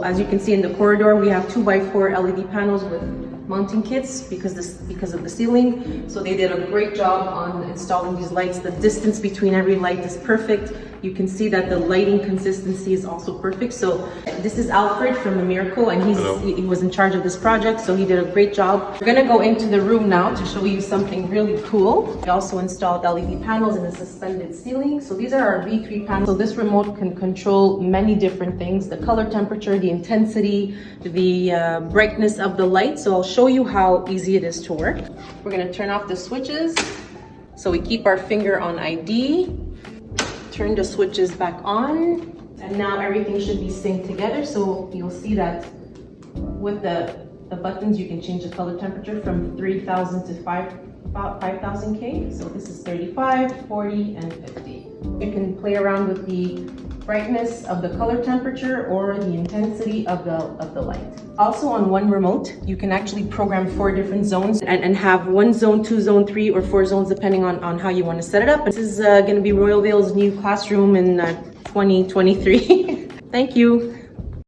As you can see in the corridor, we have 2x4 LED panels with mounting kits because of the ceiling. So they did a great job on installing these lights. The distance between every light is perfect. You can see that the lighting consistency is also perfect. So this is Alfred from Amirco, and he was in charge of this project, so he did a great job. We're gonna go into the room now to show you something really cool. We also installed LED panels in the suspended ceiling. So these are our V3 panels. So this remote can control many different things: the color temperature, the intensity, the brightness of the light. So I'll show you how easy it is to work. We're gonna turn off the switches. So we keep our finger on ID. Turn the switches back on, and now everything should be synced together. So you'll see that with the buttons, you can change the color temperature from 3000 to 5000 K. So this is 35, 40, and 50. You can play around with the brightness of the color temperature or the intensity of the light. Also on one remote, you can actually program 4 different zones and have 1 zone, 2 zone, 3 or 4 zones depending on how you want to set it up. This is going to be Royal Vale's new classroom in 2023. Thank you.